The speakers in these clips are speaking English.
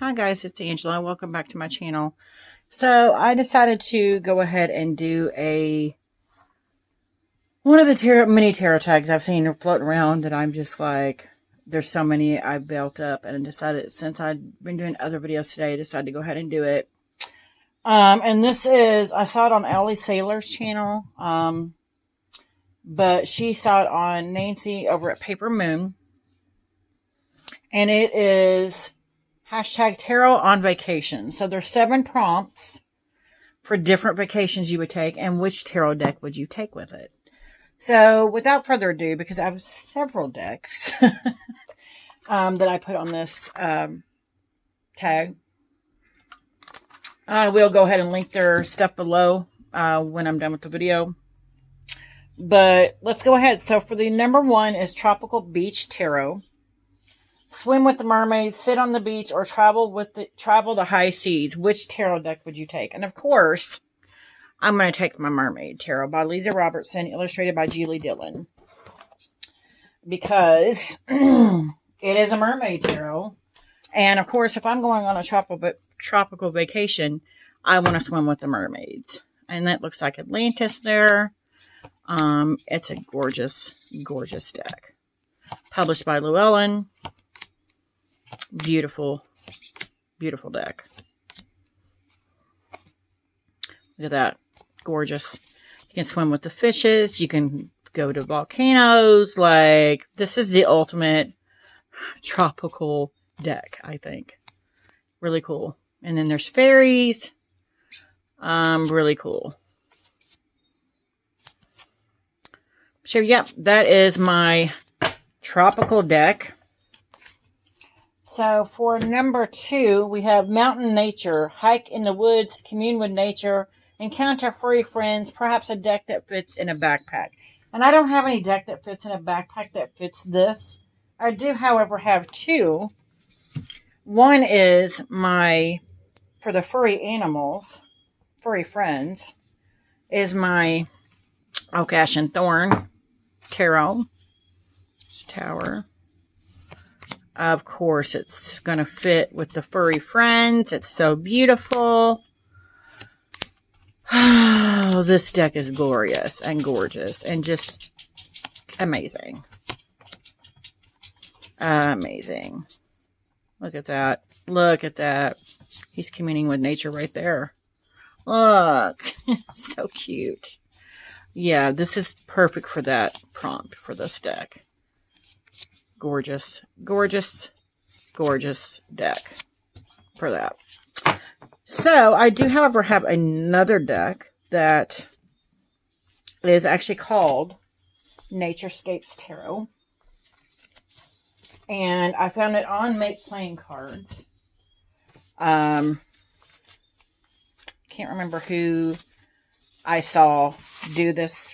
Hi guys, it's Angela. Welcome back to my channel. So I decided to go ahead and do one of the mini tarot tags I've seen floating around that I'm just like, there's so many I've built up, and I decided, since I'd been doing other videos today, I decided to go ahead and do it. And this is, I saw it on Allie Sailor's channel, but she saw it on Nancy over at Paper Moon, and it is #tarot on vacation. So there's 7 prompts for different vacations you would take, and which tarot deck would you take with it. So without further ado, because I have several decks that I put on this tag, I will go ahead and link their stuff below when I'm done with the video. But let's go ahead. So for the number 1 is Tropical Beach Tarot. Swim with the mermaids, sit on the beach, or travel the high seas. Which tarot deck would you take? And of course, I'm going to take my Mermaid Tarot by Lisa Robertson, illustrated by Julie Dillon, because it is a mermaid tarot. And of course, if I'm going on a tropical vacation, I want to swim with the mermaids. And that looks like Atlantis there. It's a gorgeous, gorgeous deck. Published by Llewellyn. Beautiful, beautiful deck. Look at that. Gorgeous. You can swim with the fishes. You can go to volcanoes. Like, this is the ultimate tropical deck, I think. Really cool. And then there's fairies. Really cool. So, yep, that is my tropical deck. So for number 2, we have Mountain Nature. Hike in the woods, commune with nature, encounter furry friends, perhaps a deck that fits in a backpack. And I don't have any deck that fits in a backpack that fits this. I do, however, have 2. One is for the furry animals, furry friends, is my Oak, Ash, and Thorn Tarot Tower. Of course, it's going to fit with the furry friends. It's so beautiful. Oh, this deck is glorious and gorgeous and just amazing. Amazing. Look at that. Look at that. He's communing with nature right there. Look. So cute. Yeah, this is perfect for that prompt for this deck. Gorgeous, gorgeous, gorgeous deck for that. So, I do, however, have another deck that is actually called Naturescapes Tarot. And I found it on Make Playing Cards. Can't remember who I saw do this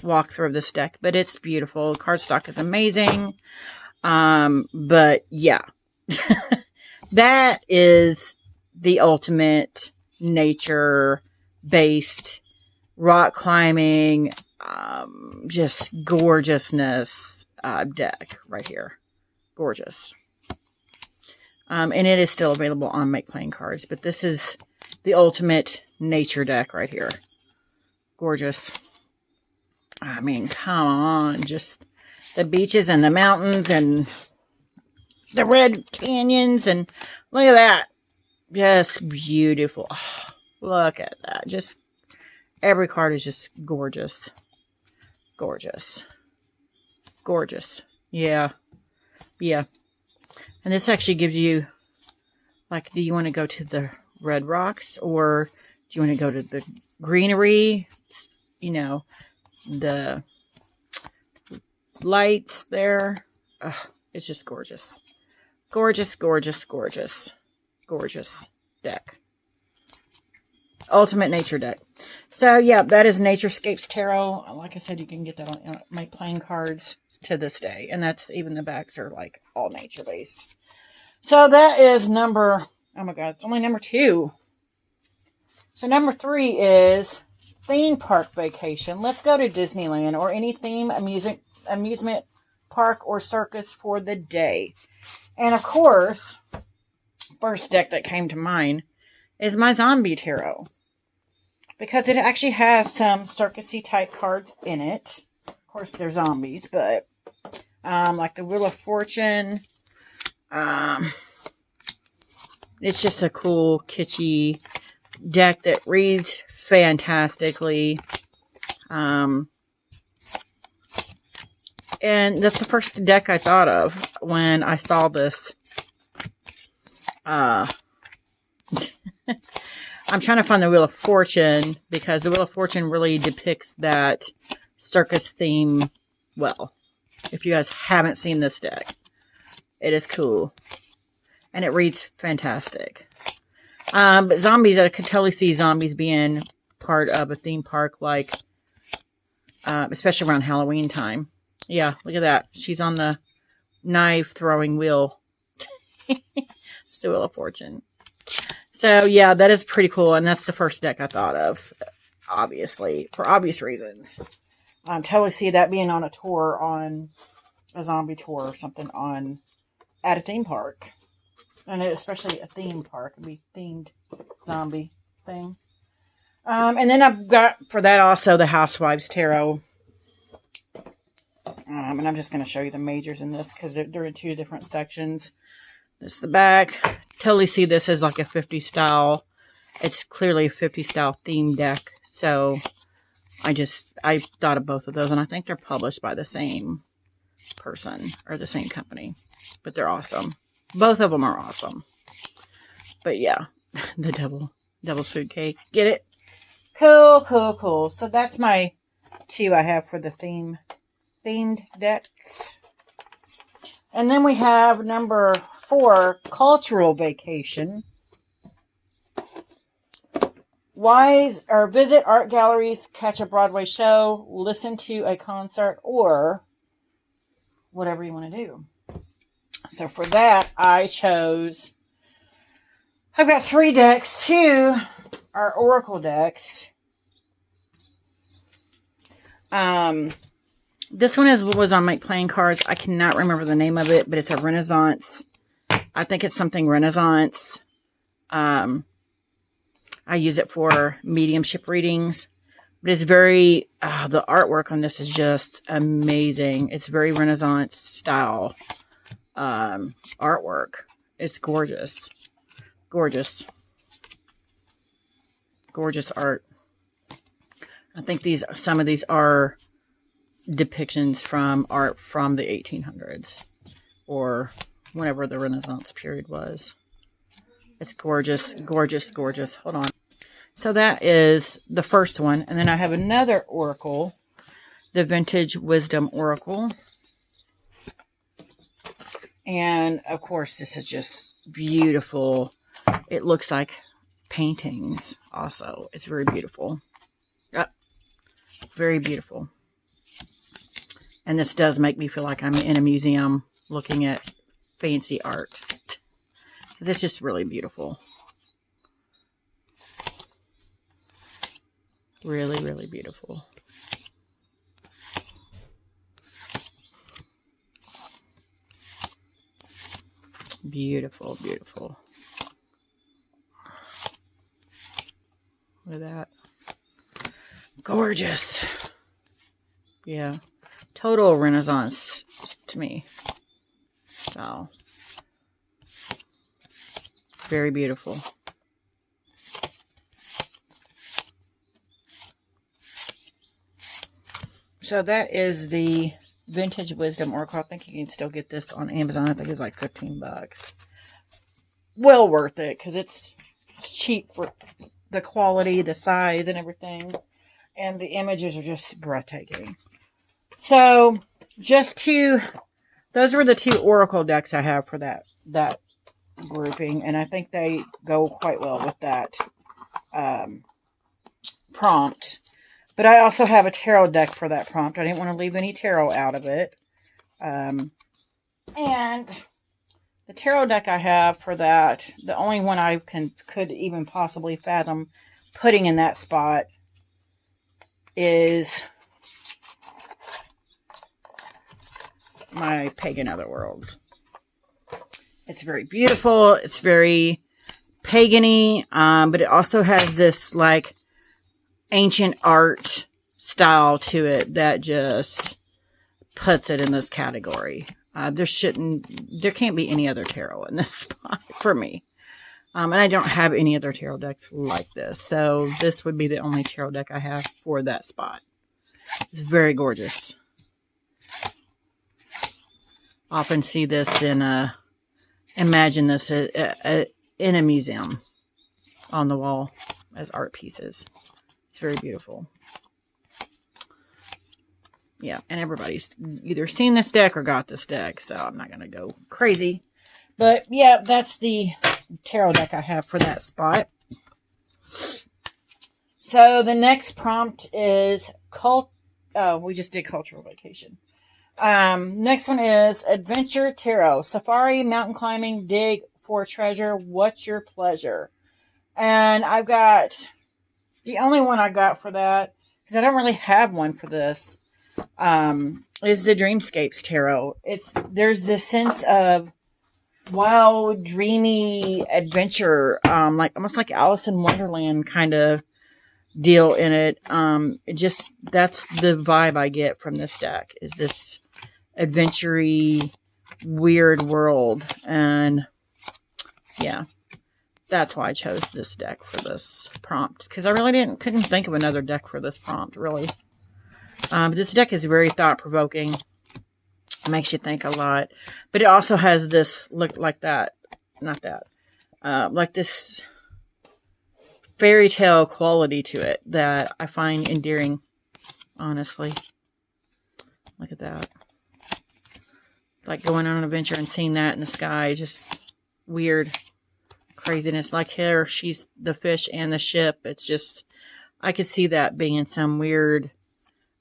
walkthrough of this deck, but it's beautiful. Cardstock is amazing. But yeah, that is the ultimate nature-based rock climbing, just gorgeousness deck right here. Gorgeous. And it is still available on Make Playing Cards, but this is the ultimate nature deck right here. Gorgeous. I mean, come on, just the beaches and the mountains and the red canyons, and look at that. Just beautiful. Oh, look at that. Just every card is just gorgeous. Gorgeous. Gorgeous. Yeah. Yeah. And this actually gives you, like, do you want to go to the red rocks, or do you want to go to the greenery? You know, the lights there. Oh, it's just gorgeous. Gorgeous, gorgeous, gorgeous. Gorgeous deck. Ultimate nature deck. So, yeah, that is Naturescapes Tarot. Like I said, you can get that on my playing cards to this day. And that's, even the backs are like all nature-based. So, that is number, oh my God, it's only number 2. So, number 3 is theme park vacation. Let's go to Disneyland or any theme amusement park or circus for the day. And of course, first deck that came to mind is my Zombie Tarot. Because it actually has some circusy type cards in it. Of course, they're zombies, but like the Wheel of Fortune. It's just a cool, kitschy deck that reads fantastically. And that's the first deck I thought of when I saw this. I'm trying to find the Wheel of Fortune because the Wheel of Fortune really depicts that circus theme well. If you guys haven't seen this deck, it is cool. And it reads fantastic. But zombies, I could totally see zombies being part of a theme park, like, especially around Halloween time. Yeah, look at that. She's on the knife throwing wheel. It's the Wheel of Fortune. So, yeah, that is pretty cool. And that's the first deck I thought of, obviously, for obvious reasons. Totally see that being on a tour, on a zombie tour or something at a theme park. And especially a theme park. It'd be themed zombie thing. And then I've got, for that also, the Housewives Tarot. And I'm just going to show you the majors in this because they're in two different sections. This is the back. Totally see this as like a 50s style. It's clearly a 50s style theme deck. So I thought of both of those. And I think they're published by the same person or the same company. But they're awesome. Both of them are awesome. But yeah, the devil's food cake. Get it? Cool, cool, cool. So that's my two I have for the themed decks. And then we have number 4, Cultural Vacation. Visit art galleries, catch a Broadway show, listen to a concert, or whatever you want to do. So for that, I've got 3 decks. 2 are Oracle decks. This one was on my playing cards. I cannot remember the name of it, but it's a Renaissance. I think it's something Renaissance. I use it for mediumship readings. But it's very, the artwork on this is just amazing. It's very Renaissance style artwork. It's gorgeous. Gorgeous. Gorgeous art. I think some of these are depictions from art from the 1800s or whenever the Renaissance period was. It's gorgeous, gorgeous, gorgeous. Hold on. So that is the first one. And then I have another oracle, the Vintage Wisdom Oracle. And of course, this is just beautiful. It looks like paintings also. It's very beautiful. Very beautiful. And this does make me feel like I'm in a museum looking at fancy art. Because it's just really beautiful. Really, really beautiful. Beautiful, beautiful. Look at that. Gorgeous. Yeah. Total Renaissance to me. So. Very beautiful. So that is the Vintage Wisdom Oracle. I think you can still get this on Amazon. I think it's like $15. Well worth it because it's cheap for the quality, the size, and everything. And the images are just breathtaking. So, those were the 2 Oracle decks I have for that grouping. And I think they go quite well with that prompt. But I also have a tarot deck for that prompt. I didn't want to leave any tarot out of it. And the tarot deck I have for that, the only one I could even possibly fathom putting in that spot is my Pagan Otherworlds. It's very beautiful. It's very pagan-y, but it also has this like ancient art style to it that just puts it in this category. There can't be any other tarot in this spot for me. And I don't have any other tarot decks like this. So this would be the only tarot deck I have for that spot. It's very gorgeous. Often see this imagine this in a museum on the wall as art pieces. It's very beautiful. Yeah, and everybody's either seen this deck or got this deck, so I'm not going to go crazy. But yeah, that's the tarot deck I have for that spot. So the next prompt is we just did cultural vacation. Next one is Adventure Tarot. Safari, mountain climbing, dig for treasure. What's your pleasure? And I've got, the only one I got for that, because I don't really have one for this, is the Dreamscapes Tarot. There's this sense of wild, dreamy adventure, like almost like Alice in Wonderland kind of deal in it. That's the vibe I get from this deck, is this adventure-y, weird world. And yeah, that's why I chose this deck for this prompt, because I really couldn't think of another deck for this prompt, really. This deck is very thought-provoking. Makes you think a lot. But it also has this look like that. Not that. Like this fairy tale quality to it that I find endearing, honestly. Look at that. Like going on an adventure and seeing that in the sky. Just weird craziness. Like here, she's the fish and the ship. It's just, I could see that being in some weird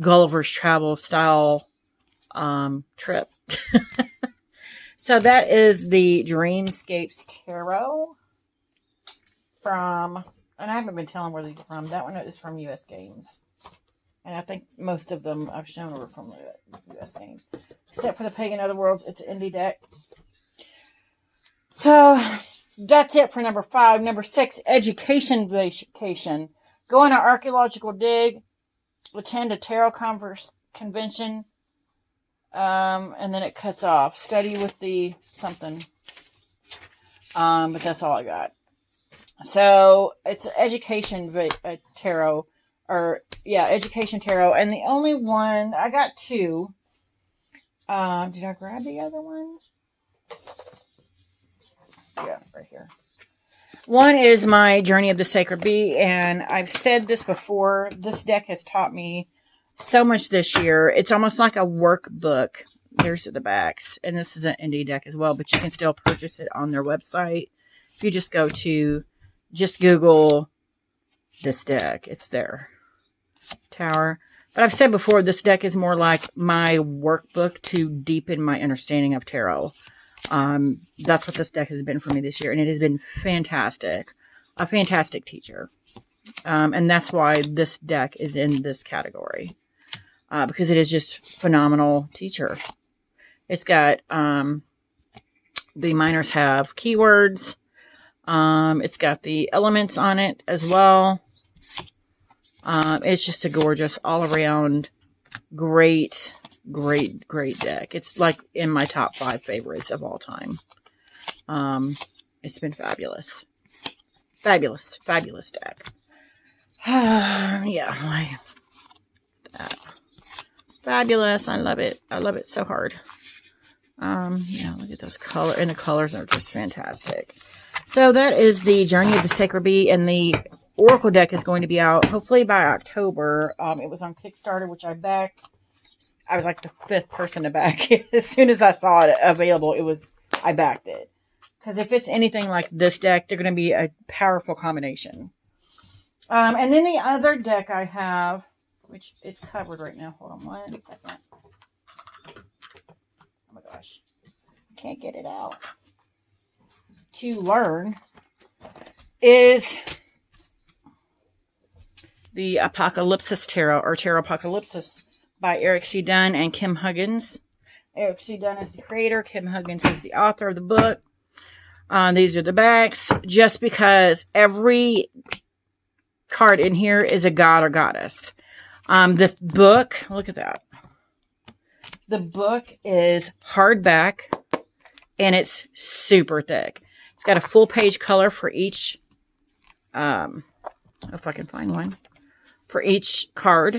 Gulliver's Travel style trip. So that is the Dreamscapes Tarot from, and I haven't been telling where these are from. That one is from US Games. And I think most of them I've shown were from US Games. Except for the Pagan Otherworlds, it's an indie deck. So that's it for number 5. Number 6, Education Vacation. Go on an archaeological dig. Attend a tarot convention. And then it cuts off. Study with the something. But that's all I got. So it's education tarot, education tarot. And the only one, I got 2. Did I grab the other one? Yeah, right here. One is my Journey of the Sacred Bee, and I've said this before. This deck has taught me so much this year. It's almost like a workbook. There's the backs, and this is an indie deck as well, but you can still purchase it on their website. If you just go to, just Google this deck, it's there. Tower. But I've said before, this deck is more like my workbook to deepen my understanding of tarot. That's what this deck has been for me this year, and it has been fantastic. A fantastic teacher. And that's why this deck is in this category. Because it is just phenomenal teacher. It's got, the minors have keywords. It's got the elements on it as well. It's just a gorgeous, all-around, great deck. It's like in my top 5 favorites of all time. It's been fabulous. Fabulous deck. Yeah, fabulous. I love it. I love it so hard. Look at those colors, and the colors are just fantastic. So that is the Journey of the Sacred Bee, and the Oracle deck is going to be out hopefully by October. It was on Kickstarter, which I backed. I was like the 5th person to back it. As soon as I saw it available, I backed it. Because if it's anything like this deck, they're going to be a powerful combination. And then the other deck I have, which is covered right now. Hold on 1 second. Oh my gosh. I can't get it out. To learn is the Apocalypsis Tarot, or Tarot Apocalypsis, by Eric C. Dunn and Kim Huggins. Eric C. Dunn is the creator. Kim Huggins is the author of the book. These are the backs, just because every card in here is a god or goddess. The book, look at that. The book is hardback, and it's super thick. It's got a full page color for each, if I can find one, for each card.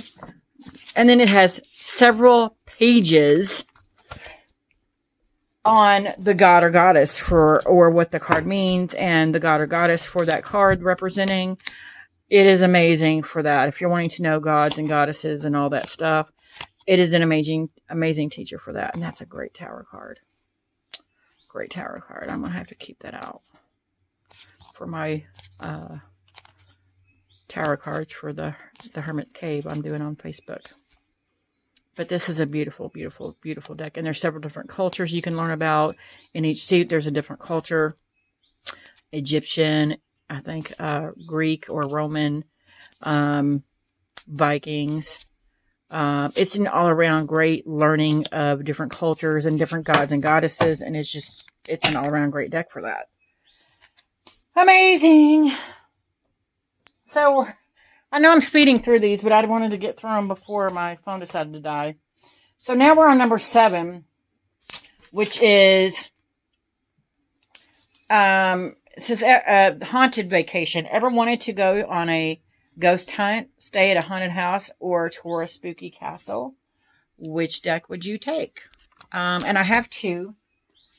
And then it has several pages on the god or goddess for, or what the card means, and the god or goddess for that card representing. It is amazing for that. If you're wanting to know gods and goddesses and all that stuff, it is an amazing teacher for that. And that's a great tarot card. Great tarot card. I'm going to have to keep that out for my tarot cards for the Hermit's Cave I'm doing on Facebook. But this is a beautiful, beautiful, beautiful deck. And there's several different cultures you can learn about. In each suit, there's a different culture. Egyptian, I think, Greek or Roman, Vikings. It's an all-around great learning of different cultures and different gods and goddesses. And it's an all-around great deck for that. Amazing. So, I know I'm speeding through these, but I wanted to get through them before my phone decided to die. So now we're on number 7, which is, it says, haunted vacation. Ever wanted to go on a ghost hunt, stay at a haunted house, or tour a spooky castle? Which deck would you take? And I have 2.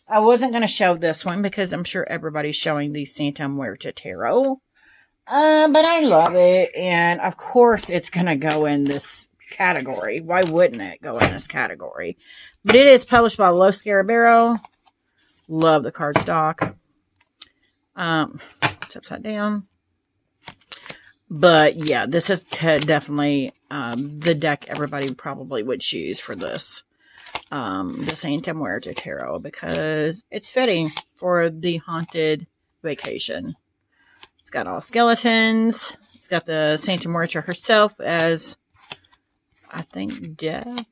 I wasn't going to show this one because I'm sure everybody's showing the Santa Muerta Tarot. But I love it, and of course it's going to go in this category. Why wouldn't it go in this category? But it is published by Lo Scarabero. Love the cardstock. It's upside down. But yeah, this is definitely the deck everybody probably would choose for this. The Santa Muerta Tarot, because it's fitting for the haunted vacation. It's got all skeletons. It's got the Santa Muerta herself as, I think, Death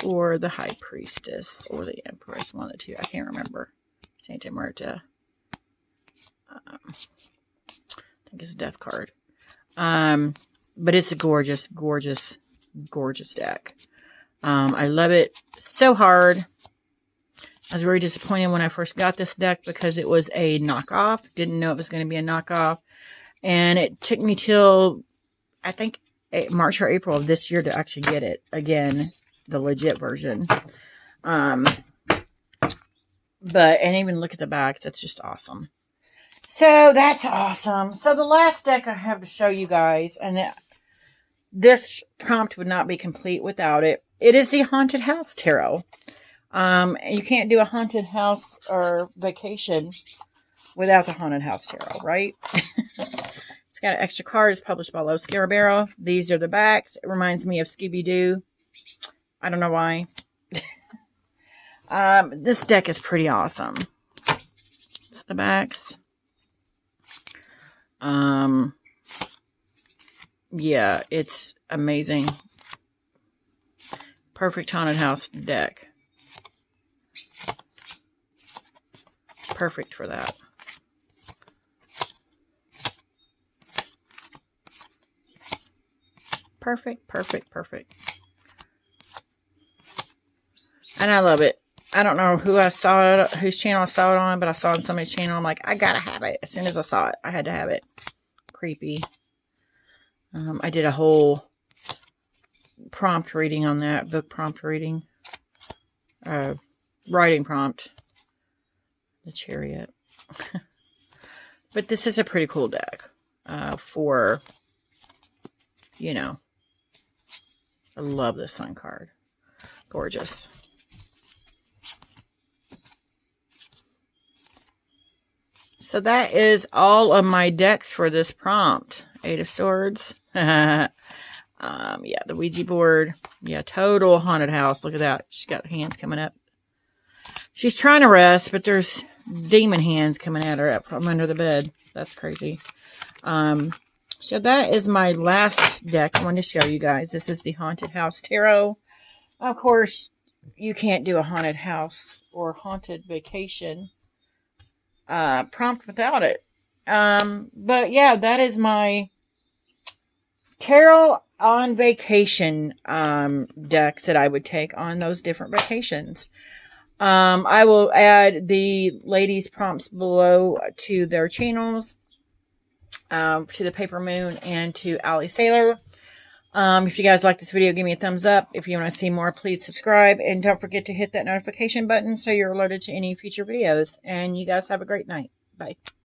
or the High Priestess or the Empress. One of the two. I can't remember. Santa Muerta. I think it's a Death card. But it's a gorgeous, gorgeous, gorgeous deck. I love it so hard. I was very disappointed when I first got this deck because it was a knockoff. Didn't know it was going to be a knockoff. And it took me till, I think, March or April of this year to actually get it. Again, the legit version. But, and even look at the backs. It's just awesome. So, that's awesome. So, the last deck I have to show you guys, and this prompt would not be complete without it. It is the Haunted House Tarot. You can't do a haunted house or vacation without the Haunted House Tarot, right? It's got an extra card. It's published by Lo Scarabero. These are the backs. It reminds me of Scooby-Doo. I don't know why. This deck is pretty awesome. It's the backs. Yeah, it's amazing. Perfect haunted house deck. Perfect for that. Perfect, perfect, perfect. And I love it. I don't know who I saw it, whose channel I saw it on, but I saw it on somebody's channel. I'm like, I gotta have it. As soon as I saw it, I had to have it. Creepy. I did a whole prompt reading on that, book prompt reading. Writing prompt. The Chariot. But this is a pretty cool deck. For, you know, I love this sun card. Gorgeous. So that is all of my decks for this prompt. 8 of Swords. Yeah, the Ouija board. Yeah, total haunted house. Look at that. She's got hands coming up. She's trying to rest, but there's demon hands coming at her up from under the bed. That's crazy. So that is my last deck I wanted to show you guys. This is the Haunted House Tarot. Of course, you can't do a haunted house or haunted vacation prompt without it. But yeah, that is my tarot on vacation decks that I would take on those different vacations. I will add the ladies' prompts below to their channels, to the Paper Moon and to Allie Sailor. If you guys like this video, give me a thumbs up. If you want to see more, please subscribe. And don't forget to hit that notification button so you're alerted to any future videos. And you guys have a great night. Bye.